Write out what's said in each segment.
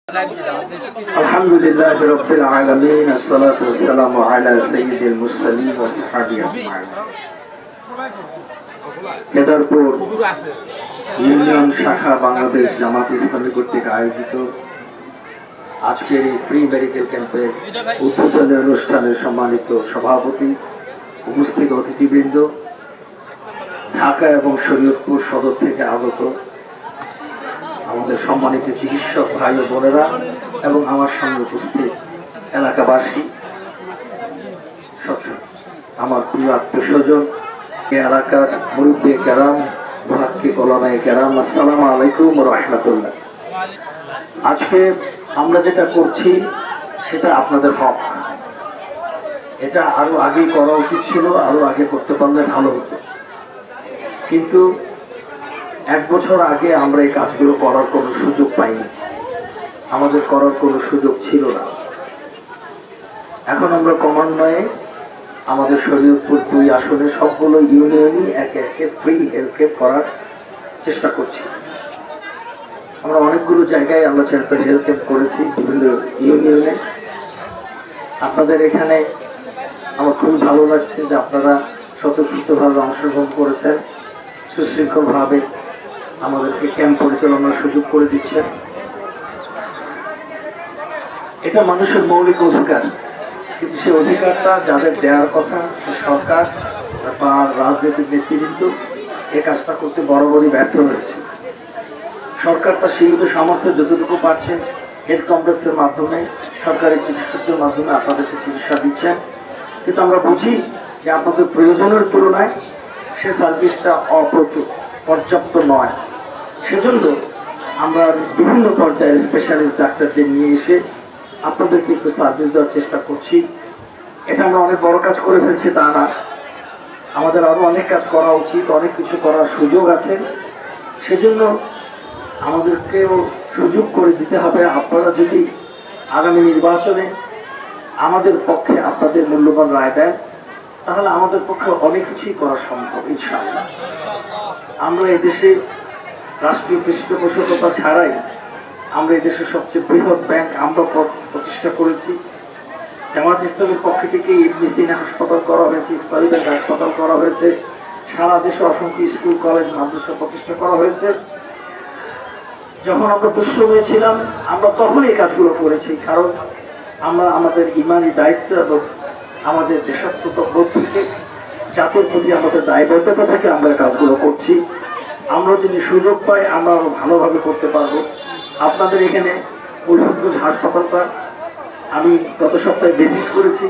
আলহামদুলিল্লাহ রাব্বিল আলামিন আসসালাতু ওয়াসসালামু আলা সাইয়্যিদিল মুরসালিন ওয়া সাহবিহি আজমাইন। কেদারপুর ইউনিয়ন শাখা বাংলাদেশ জামাত ইসলামী কর্তৃক আয়োজিত আজকের এই ফ্রি মেডিকেল ক্যাম্পের উদ্বোধনী অনুষ্ঠানের সম্মানিত সভাপতি, উপস্থিত অতিথিবৃন্দ, ঢাকা এবং শরীয়তপুর সদর থেকে আগত আমাদের সম্মানিত চিকিৎসক ভাই ও বোনেরা এবং আমার সঙ্গে উপস্থিত এলাকাবাসী, আমার প্রিয় আত্মীয়স্বজন, এ এলাকার মুরব্বী কেরাম, মুহাক্কিক ওলামায়ে কেরাম, আসসালামু আলাইকুম ওয়া রাহমাতুল্লাহ। আজকে আমরা যেটা করছি সেটা আপনাদের হক। এটা আরো আগে করা উচিত ছিল, আরো আগে করতে পারলে ভালো হতো, কিন্তু 1 বছর আগে আমরা এই কাজগুলো করার কোনো সুযোগ পাইনি, আমাদের করার কোনো সুযোগ ছিল না। এখন আমরা ক্রমান্বয়ে আমাদের শরীয়তপুর 2 আসনে সবগুলো ইউনিয়নই একে একে ফ্রি হেলথ ক্যাম্প করার চেষ্টা করছি। আমরা অনেকগুলো জায়গায় আমরা হেলথ ক্যাম্প করেছি, বিভিন্ন ইউনিয়নে। আপনাদের এখানে আমার খুব ভালো লাগছে যে আপনারা স্বতঃস্ফূর্তভাবে অংশগ্রহণ করেছেন, সুশৃঙ্খলভাবে আমাদেরকে ক্যাম্প পরিচালনার সুযোগ করে দিচ্ছেন। এটা মানুষের মৌলিক অধিকার, কিন্তু সেই অধিকারটা যাদের দেওয়ার কথা, সে সরকার বা রাজনৈতিক নেতৃবৃন্দ এই কাজটা করতে বরাবরই ব্যর্থ হয়েছে। সরকার তার সীমিত সামর্থ্য যতটুকু পাচ্ছে হেলথ কমপ্লেক্সের মাধ্যমে, সরকারি চিকিৎসকদের মাধ্যমে আপনাদেরকে চিকিৎসা দিচ্ছেন, কিন্তু আমরা বুঝি যে আপনাদের প্রয়োজনের তুলনায় সে সার্ভিসটা পর্যাপ্ত নয়। সেজন্য আমরা বিভিন্ন পর্যায়ে স্পেশালিস্ট ডাক্তারদের নিয়ে এসে আপনাদেরকে একটু সার্ভিস দেওয়ার চেষ্টা করছি। এটা আমরা অনেক বড় কাজ করে ফেলছি তা না, আমাদের আরও অনেক কাজ করা উচিত, অনেক কিছু করার সুযোগ আছে। সেজন্য আমাদেরকেও সুযোগ করে দিতে হবে। আপনারা যদি আগামী নির্বাচনে আমাদের পক্ষে আপনাদের মূল্যবান রায় দেন, তাহলে আমাদের পক্ষে অনেক কিছুই করা সম্ভব ইনশাআল্লাহ। আমরা এদেশে রাষ্ট্রীয় পৃষ্ঠপোষকতা ছাড়াই আমরা এদেশের সবচেয়ে বৃহৎ ব্যাংক আমরা প্রতিষ্ঠা করেছি। জামাত ইসলামের পক্ষ থেকে ইবনে সিনা হাসপাতাল করা হয়েছে, ইসলামী ব্যাংক হাসপাতাল করা হয়েছে, সারা দেশে অসংখ্য স্কুল, কলেজ, মাদ্রাসা প্রতিষ্ঠা করা হয়েছে। যখন আমরা দুঃসময়ে ছিলাম আমরা তখনই এই কাজগুলো করেছি, কারণ আমরা আমাদের ইমানি দায়িত্ব এবং আমাদের দেশাত্মবোধ থেকে, জাতির প্রতি আমাদের দায়বদ্ধতা থেকে আমরা কাজগুলো করছি। আমরা যদি সুযোগ পাই আমরা আরো ভালোভাবে করতে পারবো। আপনাদের এখানে মুলফুতগঞ্জ হাসপাতালটা আমি গত সপ্তাহে ভিজিট করেছি,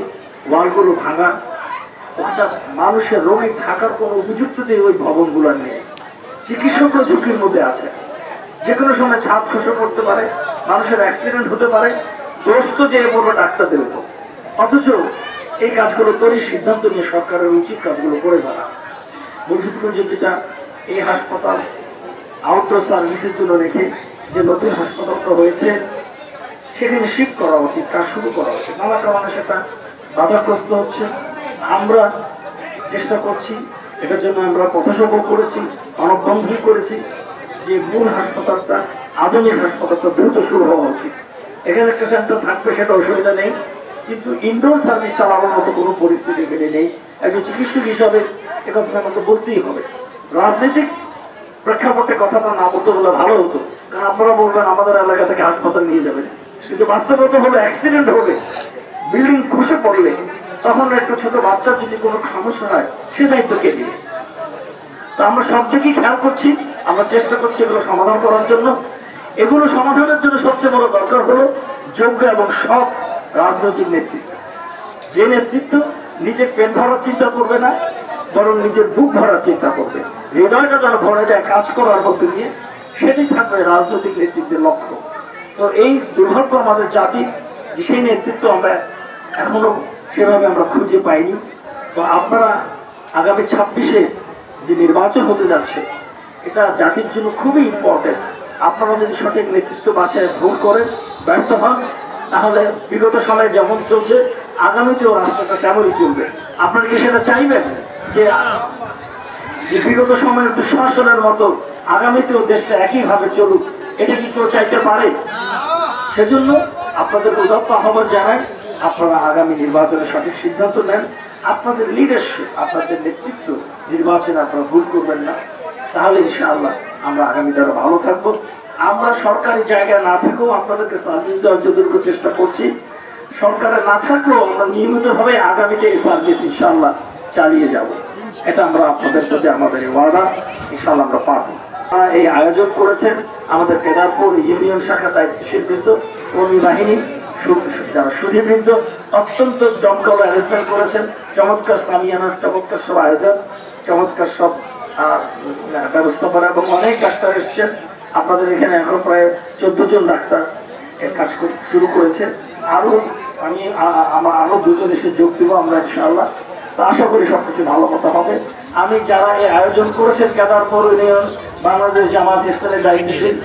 ওয়ালগুলো ভাঙা, ওটা মানুষের রোগী থাকার কোনো উপযুক্ততাই ওই ভবনগুলোর নেই। চিকিৎসকরা ঝুঁকির মধ্যে আছে, যে কোনো সময় ছাদ খসে পড়তে পারে, মানুষের অ্যাক্সিডেন্ট হতে পারে, দোষ তো যে বলবো ডাক্তারদের উপর। অথচ এই কাজগুলো তৈরির সিদ্ধান্ত নিয়ে সরকারের উচিত কাজগুলো করে ফেলা। মুলফুতগঞ্জে যেটা এই হাসপাতাল আউটডোর সার্ভিসের জন্য রেখে যে নতুন হাসপাতালটা হয়েছে সেখানে শিফট করা উচিত, কাজ শুরু করা উচিত। নানা কারণে সেটা বাধাগ্রস্ত হচ্ছে। আমরা চেষ্টা করছি, এটার জন্য আমরা পথসভা করেছি, মানববন্ধন করেছি যে মূল হাসপাতালটা, আধুনিক হাসপাতালটা দ্রুত শুরু হওয়া উচিত। এখানে একটা সেন্টার থাকবে, সেটা অসুবিধা নেই, কিন্তু ইনডোর সার্ভিস চালানোর মতো কোনো পরিস্থিতি এখানে নেই। একজন চিকিৎসক হিসাবে এ কথাটা আমাকে বলতেই হবে। রাজনৈতিক প্রেক্ষাপটে কথাটা না বলতে বলে ভালো হতো, কারণ আপনারা বলবেন আমাদের এলাকা থেকে হাসপাতাল নিয়ে যাবেন, কিন্তু বাস্তবতা হলো অ্যাক্সিডেন্ট হলে, বিল্ডিং খসে পড়লে, তখন একটা ছোট বাচ্চার যদি কোনো সমস্যা হয় সে দায়িত্ব কে দিবে? তো আমরা সব দিকেই খেয়াল করছি, আমরা চেষ্টা করছি এগুলো সমাধান করার জন্য। এগুলো সমাধানের জন্য সবচেয়ে বড় দরকার হলো যোগ্য এবং সৎ রাজনৈতিক নেতৃত্ব। যে নেতৃত্ব নিজের পেট ভরার চিন্তা করবে না, বরং নিজের বুক ভরার চিন্তা করবে, হৃদয়টা যেন ভরে যায় কাজ করার মধ্যে দিয়ে, সেটাই থাকবে রাজনৈতিক নেতৃত্বের লক্ষ্য। তো এই দুর্ভাগ্য আমাদের জাতি যে সেই নেতৃত্ব আমরা এখনো সেভাবে আমরা খুঁজে পাইনি। তো আপনারা আগামী 26-এ যে নির্বাচন হতে যাচ্ছে, এটা জাতির জন্য খুবই ইম্পর্টেন্ট। আপনারা যদি সঠিক নেতৃত্ব বাছাই ভুল করেন, ব্যর্থ হন, তাহলে বিগত সময়ে যেমন চলছে আগামীতেও রাষ্ট্রটা তেমনই চলবে। আপনারা কি সেটা চাইবেন যে বিগত সময়ের দুঃশাসনের মতো আগামীতেও দেশটা একইভাবে চলুক? এটা কি কেউ চাইতে পারে? সেজন্য আপনাদের উদাত্ত আহ্বান জানাই, আপনারা আগামী নির্বাচনে সঠিক সিদ্ধান্ত নেন। আপনাদের লিডারশিপ, আপনাদের নেতৃত্ব নির্বাচনে আপনারা ভুল করবেন না, তাহলে ইনশাআল্লাহ আমরা আগামীতে আরো ভালো থাকবো। আমরা সরকারি জায়গায় না থেকেও আপনাদেরকে সার্ভিস দেওয়ার যতটুকু চেষ্টা করছি, সরকারে না থাকলেও আমরা নিয়মিতভাবে আগামীতে এই সার্ভিস ইনশাআল্লাহ চালিয়ে যাব। এটা আমরা আপনাদের প্রতি আমাদের ওয়াদা, ইনশাআল্লাহ আমরা পাবো। এই আয়োজন করেছেন আমাদের কেদারপুর ইউনিয়ন শাখা দায়িত্বশীল বৃন্দ, কর্মী বাহিনী, যারা সুধীবৃন্দ অত্যন্ত দমকল অ্যারেঞ্জমেন্ট করেছেন। চমৎকার সামিয়ানার চমৎকার সব আয়োজন, চমৎকার সব ব্যবস্থাপনা এবং অনেক ডাক্তার এসছেন। আপনাদের এখানে এখন প্রায় 14 জন ডাক্তার এর কাজ শুরু করেছে। আরও আরও 2 জন এসে যোগ দিব আমরা ইনশাআল্লাহ। তো আশা করি সবকিছু ভালো মতো হবে। আমি যারা এই আয়োজন করেছেন কেদারপুর ইউনিয়ন বাংলাদেশ জামাত ইসলামের দায়িত্বশীল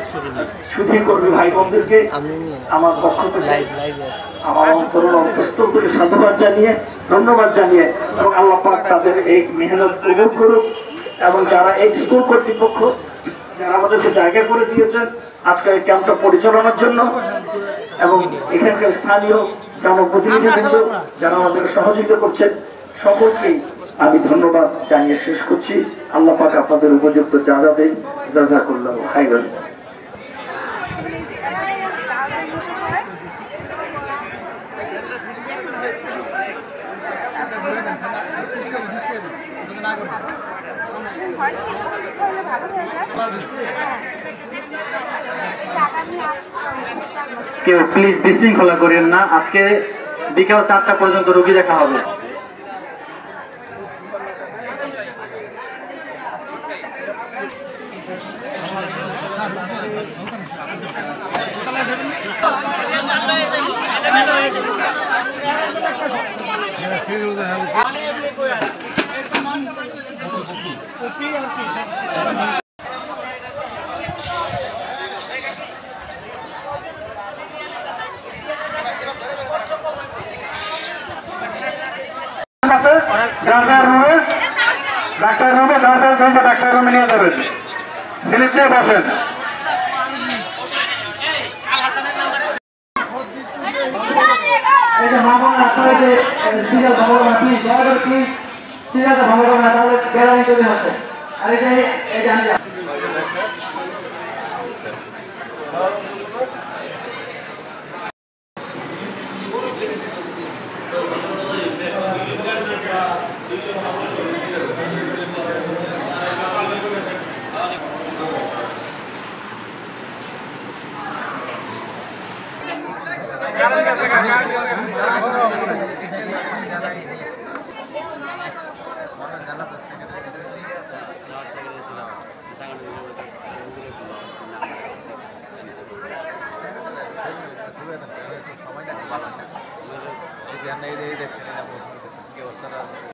সুধী কর্মী ভাই বোনদেরকে আমার পক্ষ থেকে আমার অন্তঃস্থল থেকে সাধুবাদ জানিয়ে, ধন্যবাদ জানিয়ে, এবং আল্লাহ পাক তাদের এই মেহনত কবুল করুক। এবং যারা এই স্কুল কর্তৃপক্ষ যারা আমাদেরকে জায়গা করে দিয়েছেন আজকে এই ক্যাম্পটা পরিচালনার জন্য, এবং এখানকার স্থানীয় জনপ্রতিনিধিবৃন্দ যারা আমাদেরকে সহযোগিতা করছেন, সকলকেই আমি ধন্যবাদ জানিয়ে শেষ করছি। আল্লাহ পাক আপনাদের উপযুক্ত যা দেন, জাযাকুল্লাহু খাইরান। কেউ প্লিজ বিশৃঙ্খলা করেন না। আজকে বিকাল 4টা পর্যন্ত রোগী দেখা হবে। ডাক্তার রুমে ডাক্তার রুমে নিয়ে যাবেন, স্লিপ নিয়ে বসেন। এই যে মামা আপনারা যে সিরিয়াল ভালো আপনি দয়া করে প্লিজ সিরিয়ালটা ভালো করবেন না, তাহলে বেড়ানি চলে হচ্ছে। আর এই যে আমি সময়